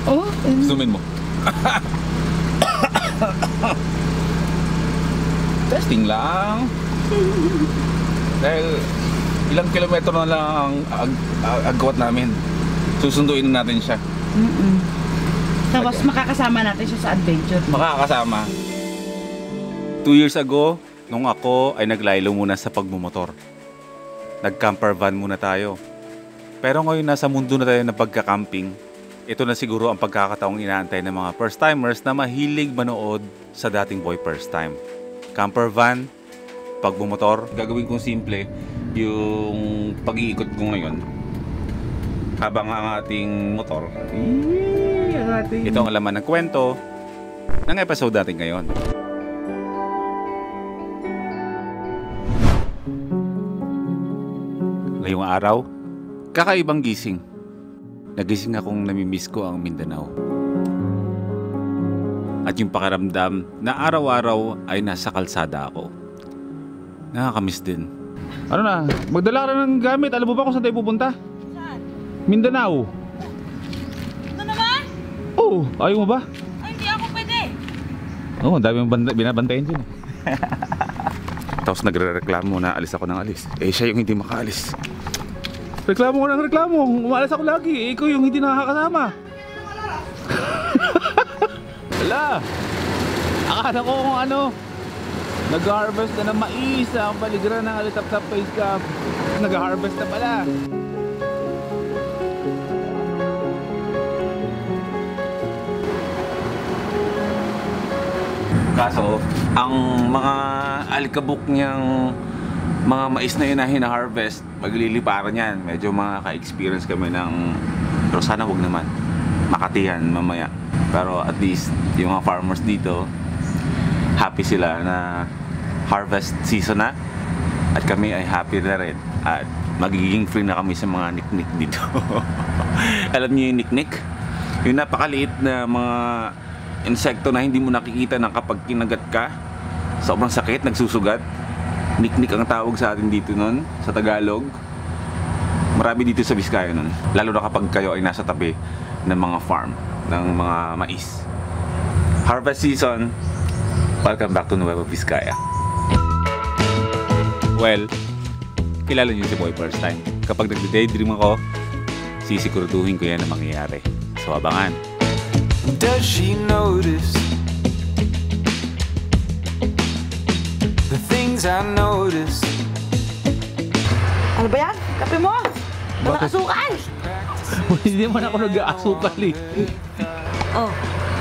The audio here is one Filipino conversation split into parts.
Oh, Zoomin mo. Testing lang. Dahil ilang kilometro na lang ang agwat namin. Susunduin natin siya. Tapos makakasama natin siya sa adventure. Makakasama. 2 years ago, nung ako ay naglaylo muna sa pagmumotor. Nag-camper van muna tayo. Pero ngayon nasa mundo na tayo ng pagka-camping. Ito na siguro ang pagkakataong inaantay ng mga first-timers na mahilig manood sa dating Boy First Time. Camper van, pagmumotor. Gagawin kong simple yung pag-iikot ko ngayon. Habang ang ating motor. Ito ang laman ng kwento ng episode natin ngayon. Ngayong araw, kakaibang gising. Nagising akong namimiss ko ang Mindanao. At yung pakiramdam na araw-araw ay nasa kalsada ako. Nakakamiss din. Ano na? Magdala ka na ng gamit. Alam mo ba kung saan tayo pupunta? Saan? Mindanao. Ito naman? Oo, ayaw mo ba? Ay, hindi ako pwede. Oo, ang dami mong binabantayan dyan. Tapos nagre-reklamo na alis ako ng alis. Eh siya yung hindi makaalis. Reklamo ko ng reklamo. Umalis ako lagi. Eh, ikaw yung hindi nakakasama. Wala. Akala ko kung ano. Nag-harvest na ng mais ang paligiran ng Alitap-Tap Face Camp. Nag-harvest na pala. Kaso, ang mga alikabok niyang mga mais na yun na hina-harvest, magliliparan yan. Medyo makaka-experience kami ng, pero sana huwag naman, Makatihan mamaya. Pero at least, yung mga farmers dito, happy sila na harvest season na. At kami ay happy na rin. At magiging free na kami sa mga niknik dito. Alam niyo yung niknik? Yung napakaliit na mga insekto na hindi mo nakikita na kapag kinagat ka, sobrang sakit, nagsusugat. Niknik ang tawag sa atin dito nun, sa Tagalog. Marami dito sa Vizcaya nun. Lalo na kapag kayo ay nasa tabi ng mga farm, ng mga mais. Harvest season, welcome back to Nueva Vizcaya. Well, kilala niyo si Boy First Time. Kapag nagde-daydream ako, sisiguraduhin ko yan na mangyayari. So abangan. Does she notice the things I notice? Ano ba yan? Kape mo? Walang asukal! Hindi naman ako nag-aasukal eh. Oh,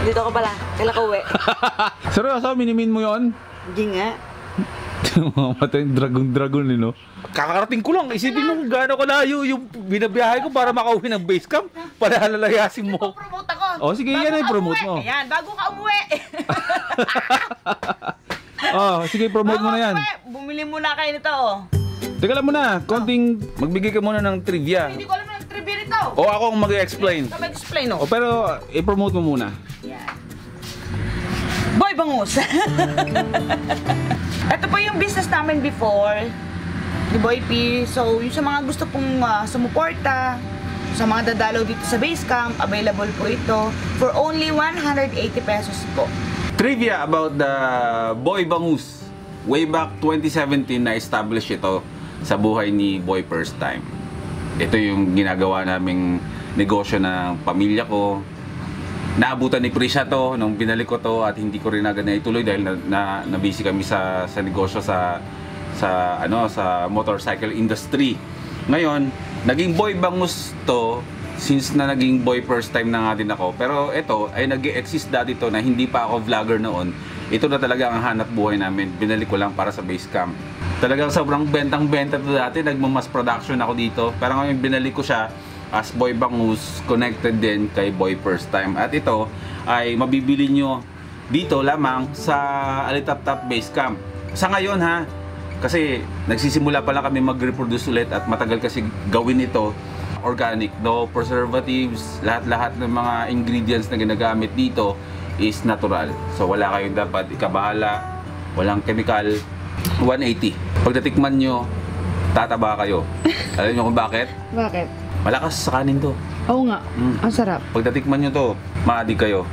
dito ko pala. Kailan ka uwi? Seryoso, minimin mo yon? Hindi nga. Mga matay dragon eh, no? Kakarating ko lang. Isipin mo kung gaano kalayo yung binabiyahe ko para makauwi ng base camp. Para halalayasin mo. Promote ako. Oh, sige, yan ay promote mo. Ayan, bago ka umuwi. Oh, sige, promote mo na yan. Bumili muna kayo nito, oh. Teka lang muna, konting magbigay ka muna ng trivia. Hindi ko alam ng trivia nito. O ako ang mag-explain. Ito mag-explain, oh. O pero, i-promote mo muna. Yan. Boy Bangus. Ito po yung business namin before. Ni Boy P. So, yung sa mga gusto pong sumuporta, sa mga dadalaw dito sa base camp, available po ito for only 180 pesos po. Trivia about the Boy Bangus. Way back 2017 na-establish ito sa buhay ni Boy First Time. Ito yung ginagawa naming negosyo ng pamilya ko. Naabutan ni Prisha to nung binalik ko to at hindi ko rin agad na ituloy dahil na busy kami sa negosyo sa motorcycle industry. Ngayon, naging Boy Bangus to since na naging Boy First Time na nga din ako. Pero ito ay nag-exist dati to na hindi pa ako vlogger noon. Ito na talaga ang hanap buhay namin. Binalik ko lang para sa base camp. Talagang sobrang bentang-benta to dati. Nagmamas production ako dito. Pero ngayon binalik ko siya as Boy Bangus, connected din kay Boy First Time. At ito ay mabibili nyo dito lamang sa Alitap-Tap Base Camp. Sa ngayon ha, kasi nagsisimula pa lang kami mag-reproduce ulit at matagal kasi gawin ito. Organic, no preservatives, lahat-lahat ng mga ingredients na ginagamit dito is natural. So wala kayong dapat ikabahala, walang chemical. 180. Pag natikman nyo, tataba kayo. Alam nyo kung bakit? Bakit? Malakas sa kanin to. Oo nga. Ang sarap. Pag natikman nyo to, maadig kayo.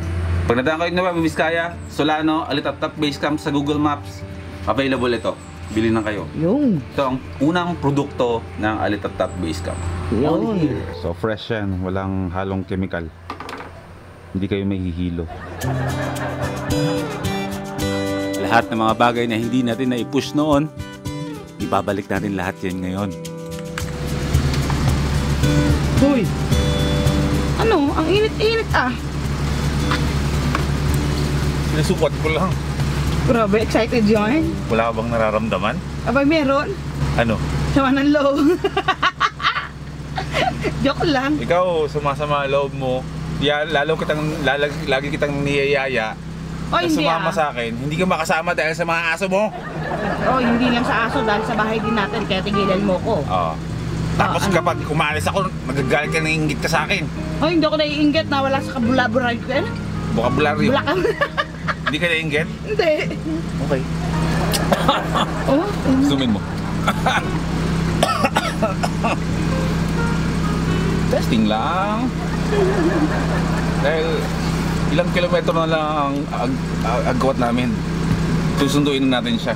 Pag nadaan kayo na Vizcaya, Solano, Alitap-Tap Base Camp sa Google Maps, available ito. Bili na kayo. Yung. Ito ang unang produkto ng Alitap-Tap Base Camp. Yun. So fresh yan, walang halong chemical. Hindi kayo mahihilo. Lahat ng mga bagay na hindi natin na-push noon, ibabalik natin lahat yan ngayon. Hoy! Ano? Ang init-init ah. Sinusukat ko lang. Grabe, excited yun. Wala ka bang nararamdaman? Abay, meron. Ano? Sama ng loob. Joke lang. Ikaw, sumasama loob mo. Lagi kitang niyayaya. O, na hindi sumama ah. sa akin. Hindi ka makasama dahil sa mga aso mo. O, hindi lang sa aso dahil sa bahay din natin kaya tigilan mo ko. Oo. Tapos ano? kapag umalis ako, magagalit ka, naiinggit ka sa akin. O, hindi ako naiinggit na wala sa kabulaburay ko. Ano? Vocabulary. Bulakang. Hindi ka naiinggit? Hindi. Okay. Oh, Zoomin mo. Testing lang. Dahil ilang kilometro na lang ang agwat namin. Susunduin natin siya.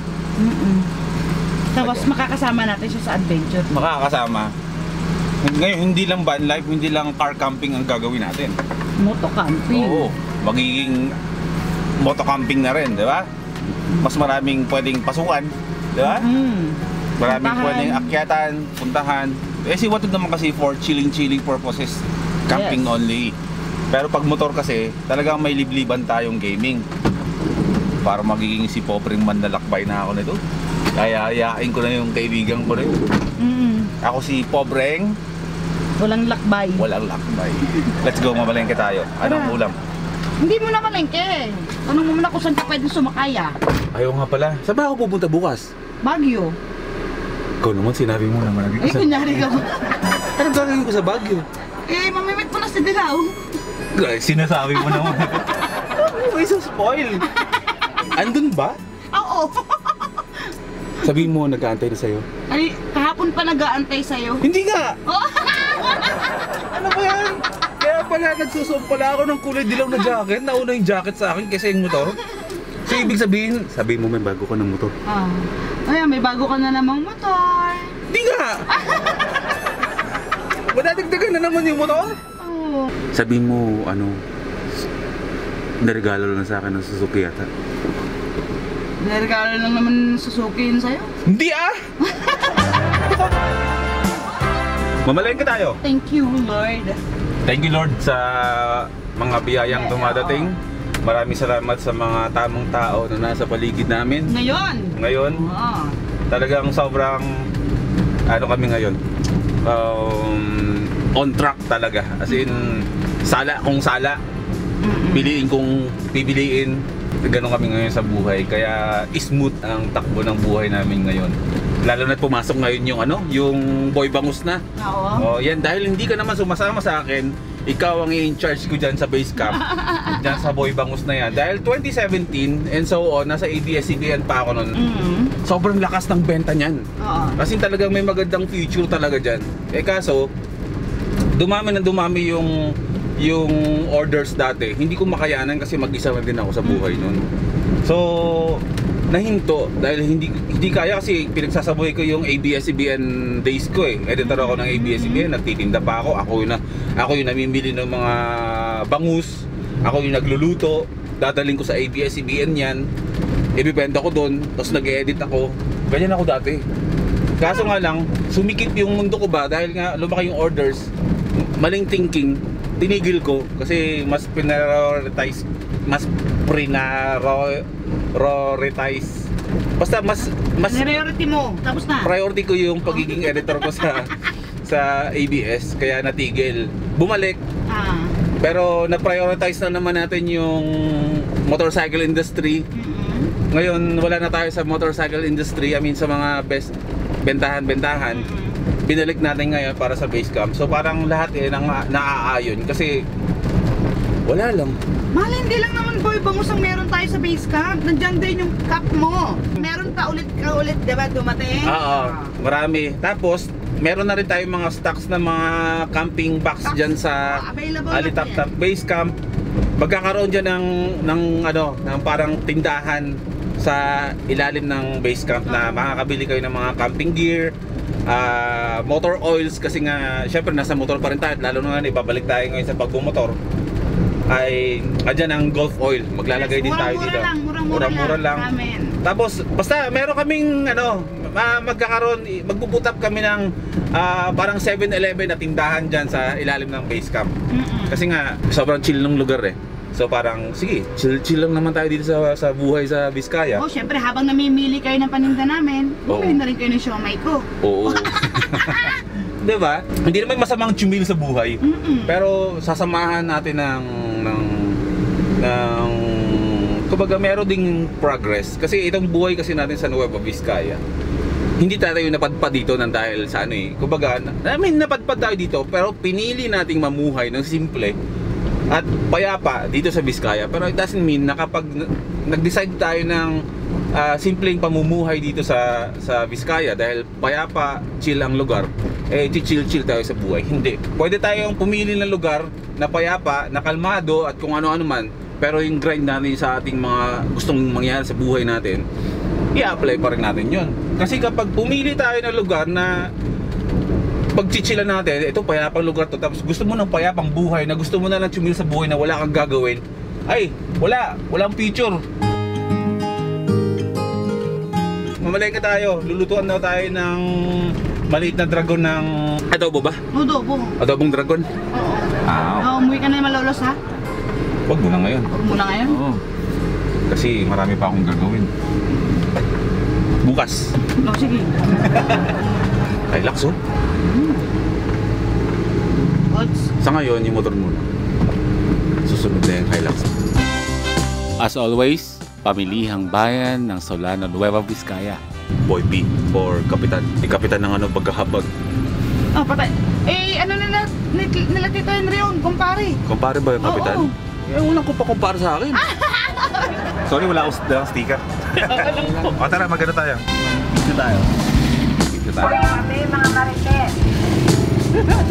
Tapos makakasama natin siya sa adventure. Makakasama. Ngayon, hindi lang van life, hindi lang car camping ang gagawin natin. Moto camping. Oo. Magiging moto camping na rin, di ba? Mas maraming pwedeng pasukan, di ba? Maraming Puntahan. pwedeng akyatan, puntahan. Eh si Watod naman kasi for chilling purposes. Camping Yes. only. Pero pag motor kasi, talagang may libliban tayong gaming. Para magiging si Popring manlalakbay na ako nito. Kaya ayain ko na yung kaibigan ko na yun. Ako si Pobreng, Walang lakbay. walang lakbay. Let's go, mamalengke tayo. Anong Tara. ulam? Hindi mo na malengke. Tanong mo muna kung saan ka pwede sumakay ah. Ayaw nga pala. Saan ba ako pupunta bukas? Baguio. Ikaw naman, sinabi mo naman. Eh, kunyari ka. Anong gagawin ko sa Baguio? Eh, mamimit mo na si Dilaw. Sinasabi mo naman. Ano isa spoil? Andun ba? Oo. Sabihin mo, nag-aantay na sa'yo. Ay, kahapon pa nag-aantay sa'yo. Hindi nga! Oh. Ano ba yan? Kaya pala nagsusuot pala ako ng kulay dilaw na jacket. Nauna yung jacket sa akin kasi yung motor. So ibig sabihin mo may bago ka ng motor. Ah. Ay, may bago ka na namang motor. Hindi nga! Madadagdagan na naman yung motor. Oo. Sabihin mo, naregalo lang sa akin ng Suzuki yata. Regalo lang naman Suzuki yun sa'yo. Hindi ah! Mamalengke tayo. Thank you, Lord. Thank you Lord sa mga biyayang dumadating. Maraming salamat sa mga tamang tao na nasa paligid namin. Ngayon, Oo. talagang sobrang kami ngayon. On track talaga. As in, sala kung sala. Piliin kung pipiliin. Ganun kami ngayon sa buhay. Kaya smooth ang takbo ng buhay namin ngayon. Lalo na pumasok ngayon yung boy bangus na. Oo. Oh, yan dahil hindi ka naman sumasama sa akin, ikaw ang i-charge ko dyan sa base camp. Dyan sa boy bangus na yan. Dahil 2017 and so on, nasa ABS-CBN pa ako noon. Sobrang lakas ng benta niyan. Oo. Kasi talagang may magandang future talaga dyan. Eh kaso, dumami yung orders dati. Hindi ko makayanan kasi mag-isa lang din ako sa buhay noon. So, nahinto dahil hindi kaya kasi pinagsasabuhay ko yung ABS-CBN days ko eh. Editor ako ng ABS-CBN, nagtitinda pa ako. Ako yung namimili ng mga bangus. Ako yung nagluluto. Dadaling ko sa ABS-CBN yan. Ibibenta ko doon, tapos nag-edit ako. Ganyan ako dati. Kaso nga lang, sumikip yung mundo ko ba dahil nga lumaki yung orders. Maling thinking, tinigil ko kasi mas prioritize basta mas Priority mo. Tapos na. priority ko yung pagiging editor ko sa ABS kaya natigil. Bumalik Ah. pero na-prioritize na naman natin yung motorcycle industry. Ngayon wala na tayo sa motorcycle industry, I mean sa mga best bentahan. Binalik natin ngayon para sa base camp. So parang lahat naaayon kasi wala lang. Mahal, hindi lang naman boy bangus ang meron tayo sa base camp. Nandiyan din yung cup mo. Meron ka ulit, diba, dumating? Oo, marami. Tapos meron na rin tayong mga stocks na mga camping box dyan sa Available Alitap-Tap Base Camp. Magkakaroon dyan ng parang tindahan sa ilalim ng base camp na makakabili kayo ng mga camping gear, motor oils, kasi nga syempre nasa motor pa rin tayo, lalo na ibabalik tayo ngayon sa pagbumotor, ay andyan ang Gulf Oil, maglalagay din tayo dito. Mura-mura lang. Amen. Tapos basta meron kaming magbubut up kami ng parang 7-Eleven na tindahan dyan sa ilalim ng base camp. Kasi nga sobrang chill ng lugar eh. So parang sige, chill lang naman tayo dito sa buhay sa Vizcaya. Oh, syempre habang namimili kayo ng paninda namin, bumili na rin kayo ng siomay ko. Oo. Diba? Hindi naman masamang chumil sa buhay. Pero sasamahan natin ng kumbaga meron ding progress. Kasi itong buhay kasi natin sa Nueva Vizcaya, hindi tayo napadpad dito nang dahil sa kumbaga, napadpad tayo dito pero pinili nating mamuhay ng simple at payapa dito sa Vizcaya. Pero it doesn't mean na kapag nag-decide tayo ng simpleng pamumuhay dito sa Vizcaya dahil payapa, chill ang lugar, chill tayo sa buhay. Hindi. Pwede tayong pumili ng lugar na payapa, na kalmado at kung ano-ano man, pero yung grind natin sa ating mga gustong mangyari sa buhay natin, i-apply pa rin natin yun. Kasi kapag pumili tayo ng lugar na pagchichilan natin, ito payapang lugar to, tapos gusto mo ng payapang buhay, na gusto mo na lang chumil sa buhay na wala kang gagawin, ay walang future. Mamalengke tayo, lulutuan daw tayo ng maliit na dragon ng adobo ba? Adobo. Adobong dragon? Oo. Umuwi ka na malolos ha? Wag mo na ngayon. Huwag mo na ngayon? Oo. Kasi marami pa akong gagawin. Bukas. No, sige. Ay, lakso. Odds. Sa ngayon, yung motor muna. Susunod na yung Hilux. As always, pamilihang bayan ng Solano, Nueva Vizcaya. Boy P for Kapitan. Kapitan ng pagkahabag. Oh, patay. Ano nila Tito Henry yun, kumpare. Kumpare ba yung Kapitan? Oo. Unang ko pa kumpare sa akin. Sorry, wala akong sticker. O tara, magano tayo. Dito tayo. Kami, mga marites.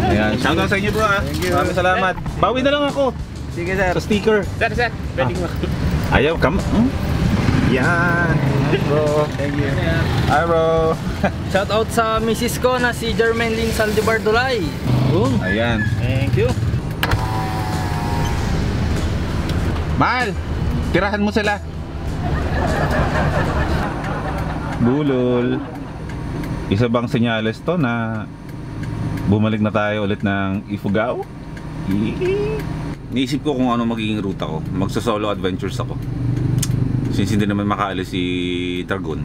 Ayan, shoutout sa inyo bro ha. Maraming salamat. Bawi na lang ako. Sige sir. Sa sticker. Sir. Pwede mo. Ayaw, come. Yan. Bro. Thank you. Hi bro. Shout out sa Mrs. ko na si Jermaine Lynn Saldivar Dulay. Ayan. Thank you. Mahal, tirahan mo sila. Bulol. Isa bang senyales to na bumalik na tayo ulit ng Ifugao? Niisip ko kung ano magiging ruta ko. Magso-solo adventures ako. Since hindi naman makaalis si Dragon,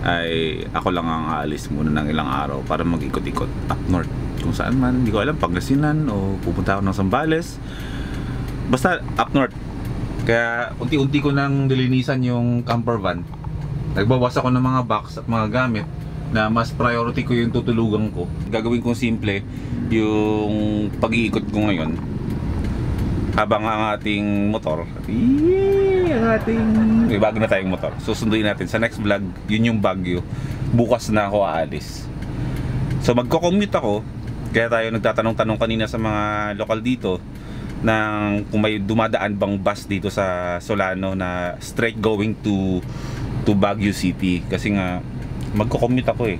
ay ako lang ang aalis muna ng ilang araw para mag-ikot-ikot up north. Kung saan man, hindi ko alam, Pangasinan o pupunta ako ng Zambales. Basta up north. Kaya unti-unti ko nang nilinisan yung camper van. Nagbawas ako ng mga box at mga gamit na mas priority ko yung tutulugan ko. Gagawin kong simple yung pag-iikot ko ngayon habang ang ating motor may bago na tayong motor. Susunduin natin sa next vlog. Yun yung Baguio. Bukas na ako aalis. So magko-commute ako. Kaya tayo nagtatanong-tanong kanina sa mga lokal dito ng kung may dumadaan bang bus dito sa Solano na straight going to Baguio City. Kasi nga magko-commute ako eh.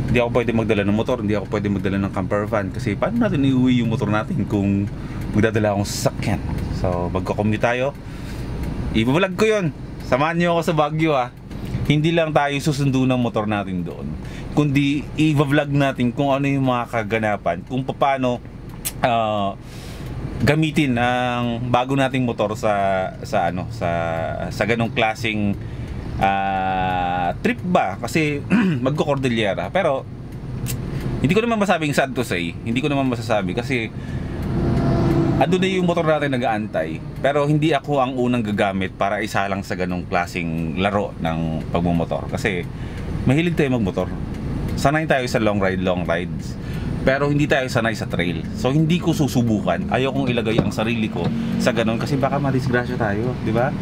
Hindi ako pwede magdala ng motor, hindi ako pwede magdala ng camper van. Kasi paano natin iuwi yung motor natin kung magdadala akong sasakyan? So magko-commute tayo. I-vlog ko yun. Samahan niyo ako sa Baguio ha. Hindi lang tayo susundo ng motor natin doon, kundi i-vlog natin kung ano yung mga kaganapan, kung paano gamitin ang bago nating motor sa ganong klaseng trip ba, kasi magko-Cordillera. Pero hindi ko naman masabing sad to say, hindi ko naman masasabi kasi ando na yung motor natin nag-aantay. Pero hindi ako ang unang gagamit para isa lang sa ganong klaseng laro ng pagmumotor, kasi mahilig tayo magmotor, sanay tayo sa long rides, pero hindi tayo sanay sa trail. So hindi ko susubukan, ayaw kong ilagay ang sarili ko sa ganon kasi baka madisgrasya tayo, di ba?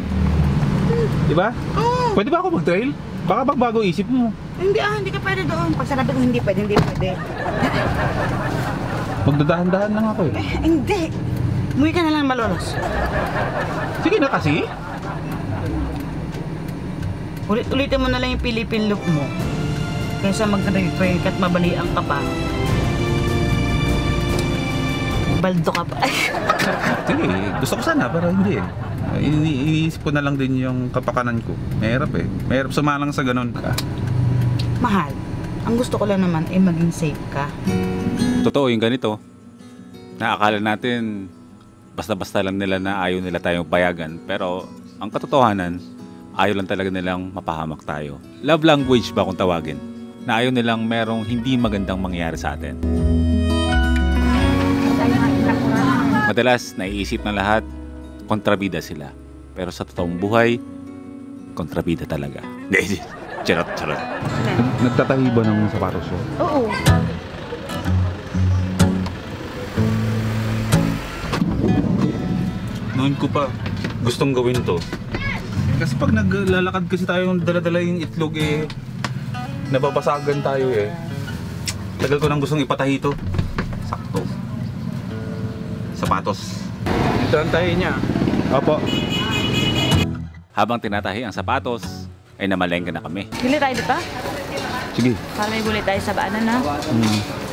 Di ba? Pwede ba ako mag-trail? Baka magbago isip mo. Hindi ka pwede doon. Pag sinabi ko hindi pwede, hindi pwede. Magdadahan-dahan lang ako eh. Hindi. Umuwi ka na lang malolos. Sige na kasi. Ulitin mo na lang yung Philippine look mo. Kaysa mag-train ka at mabalian ka pa. Baldo ka pa. Sige, gusto ko sana pero hindi eh. Iniisip ko na lang din yung kapakanan ko. Mahirap eh. Mahirap sumalang sa ganun ka. Mahal, ang gusto ko lang naman ay maging safe ka. Totoo yung ganito. Naakala natin basta-basta lang nila na ayaw nila tayong payagan. Pero ang katotohanan, ayaw lang talaga nilang mapahamak tayo. Love language ba kung tawagin? Na ayaw nilang merong hindi magandang mangyayari sa atin. Madalas, naiisip ng lahat, kontrabida sila. Pero sa totoong buhay, kontrabida talaga. Charot. Nagtatahi ba ng sapatos ko? Oo. Noon ko pa gustong gawin to. Kasi pag naglalakad kasi tayo dala-dala yung itlog eh, nababasagan tayo eh. Tagal ko nang gustong ipatahi to. Sakto. Sapatos. Ito ang tayo niya. Opo. Habang tinatahi ang sapatos, ay namalengke na kami. Bili tayo dito? Sige. Para may buli tayo sa baanan na.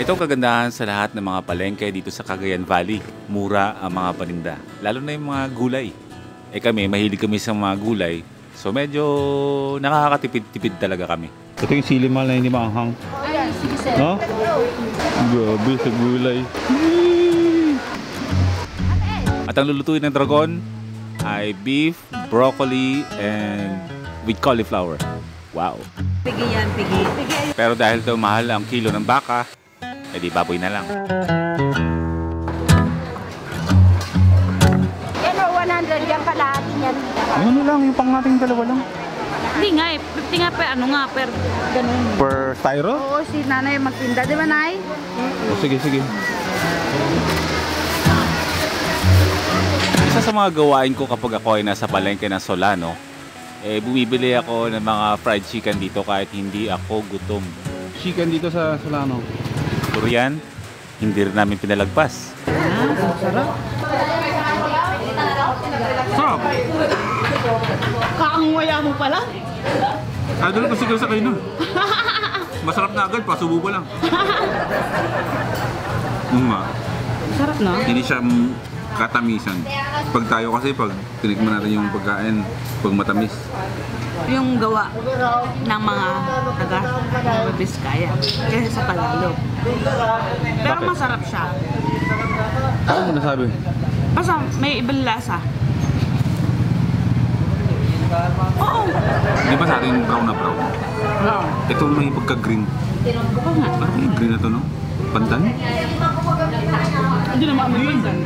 Ito ang kagandahan sa lahat ng mga palengke dito sa Cagayan Valley. Mura ang mga paninda, lalo na yung mga gulay. Kami, mahilig kami sa mga gulay. So medyo nakakatipid-tipid talaga kami. Ito yung sili mahal na hindi maanghang. Ayan, sige sir. No? Grabe sa gulay. At ang lulutuin ng dragon ay beef, broccoli, and with cauliflower. Wow. Pigi yan, pigi. Pero dahil daw mahal ang kilo ng baka, edi baboy na lang. Yan o, 100 yan pala atin yan. Ano lang, yung pang ating dalawa lang. Hindi nga eh. 50 nga per per ganun. Per styro? Oo, si nanay magtinda. Di ba, nay? O, sige. Isa sa mga gawain ko kapag ako ay nasa palengke ng Solano, bumibili ako ng mga fried chicken dito kahit hindi ako gutom. Chicken dito sa Solano. Korean, hindi rin namin pinalagpas. Sarap. Kakangwaya mo pala. Doon kasi sa kayo nun. Masarap na agad, pasubo pa lang. Sarap na. Hindi siya katamisan. Pag tayo kasi, pag tinikman natin yung pagkain, pag matamis. Yung gawa ng mga taga Biskaya kaysa sa Tagalog. Pero Bakit? masarap siya. Ano mo nasabi? Basta may ibang lasa. Oo. Di ba sa atin brown na brown? Oo. Ito may pagka-green. Oo nga. Ano yung green na to, no? Pandan? Hindi naman may pandan.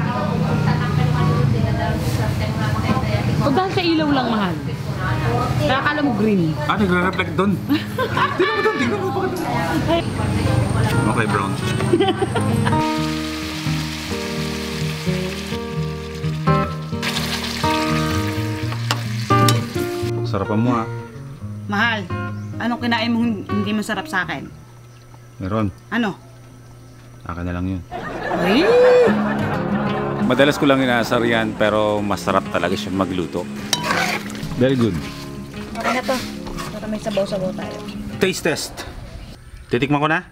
O dahil sa ilaw lang mahal. Kaya akala mo green. Nagre-reflect doon. Tingnan mo. Okay, brown. Sarapan mo ah. Mahal, anong kinain mo hindi masarap sa akin? Meron. Ano? Akin na lang yun. Ay! Madalas ko lang inaasar yan pero masarap talaga siya magluto. Very good. Okay na to. Para may sabaw-sabaw tayo. Taste test. Titikman ko na?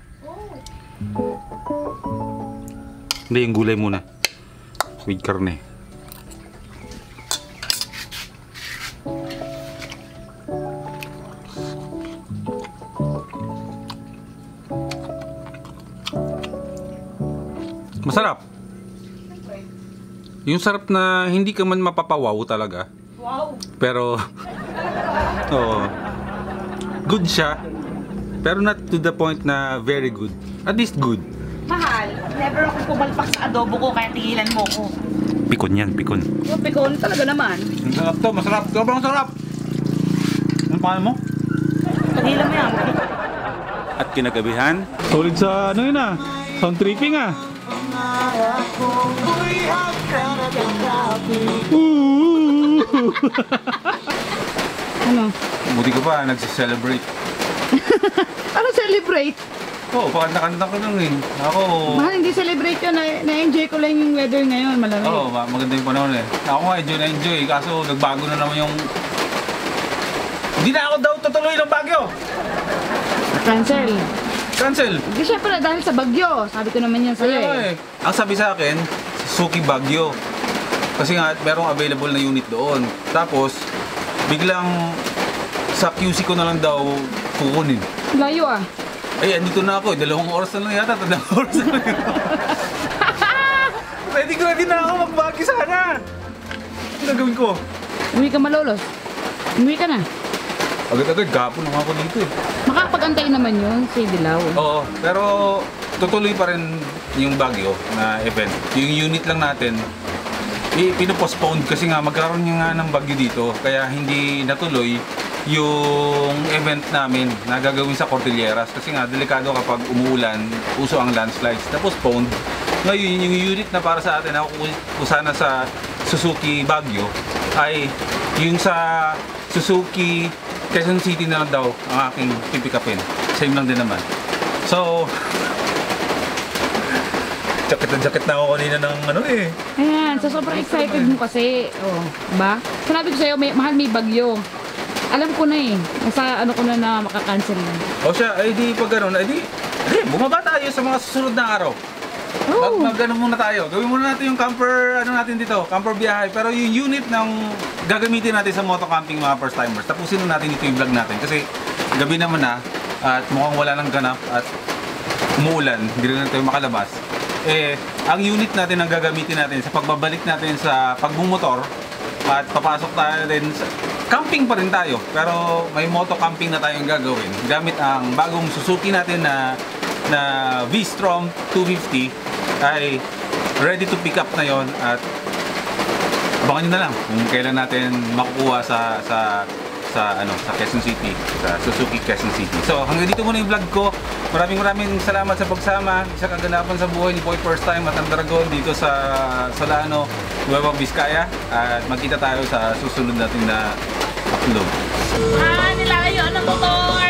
Hindi, yung gulay muna. With karne. Masarap. Yung sarap na hindi ka man mapapawaw talaga. Wow! Pero, oo. Good siya. Pero not to the point na very good. At least good. Mahal, never ako pumalpak sa adobo ko kaya tigilan mo ko. Pikon yan, pikon. Yung pikon talaga naman. Masarap to, masarap. Sobrang sarap. Ano pangalan mo? Tigilan mo yan. At kinagabihan, Solid sa ano yun ah. Sound tripping ah. Ano? Buti ko pa, nagsiselebrate. Ano celebrate? Oo, pakanta-kanta ko lang eh. Ako, Mahal, hindi celebrate yun. Na-enjoy ko lang yung weather ngayon, malamig. oo, maganda yung panahon eh. Ako nga, enjoy na enjoy. Kaso nagbago na naman yung... Hindi na ako daw tutuloy ng Baguio! Cancel. Cancel! Hindi, syempre, dahil sa bagyo. Sabi ko naman yan sa'yo Kaya eh. Ang sabi sa akin, Suzuki Baguio. Kasi nga, merong available na unit doon. Tapos, biglang sa QC ko na lang daw kukunin. Layo ah. Ay, andito na ako. 2 oras na lang yata. 3 oras na lang. ready na ako magbagi sana. Ano gagawin ko? Umuwi ka malolos. Umuwi ka na. Agad-agad, gapon lang ako dito eh. Makakapag-antay naman yun, si Dilaw. Oo, pero tutuloy pa rin yung Baguio na event. Yung unit lang natin, pinopostpone kasi nga magkaroon nga ng bagyo dito. Kaya hindi natuloy yung event namin na gagawin sa Cordilleras. Kasi nga, delikado kapag umuulan, uso ang landslides. Tapos postponed. Ngayon, yung unit na para sa atin, ako sana sa Suzuki Baguio, ay yung sa Suzuki Quezon City na lang daw ang aking pipikapin. Same lang din naman. So, jacket na ako kanina ng ano eh. Ayan, so sobrang excited mo kasi. Oh, ba? Sinabi ko sa'yo, mahal may bagyo. Alam ko na eh. Nasa ano ko na makakancel na. O siya, ay di pag gano'n, ay di, bumaba tayo sa mga susunod na araw. Oh. Mag-ano muna tayo. Gawin muna natin yung camper, ano natin dito, camper biyahe. Pero yung unit ng gagamitin natin sa moto camping mga first timers, tapusin na natin ito yung vlog natin. Kasi gabi naman na, at mukhang wala nang ganap at umuulan, hindi na tayo makalabas. Eh, ang unit natin ang gagamitin natin sa pagbabalik natin sa pagbumotor at papasok tayo din sa camping pa rin tayo, pero may moto camping na tayong gagawin gamit ang bagong Suzuki natin na V-Strom 250 ay ready to pick up na yon at abangan nyo na lang kung kailan natin makukuha sa Quezon City, sa Suzuki Quezon City. So hanggang dito muna yung vlog ko. Maraming salamat sa pagsama. Isa kaganapan sa buhay ni Boy First Time at ang Dragon dito sa Solano, Nueva Vizcaya. At magkita tayo sa susunod natin na upload. Nilalayo ang motor.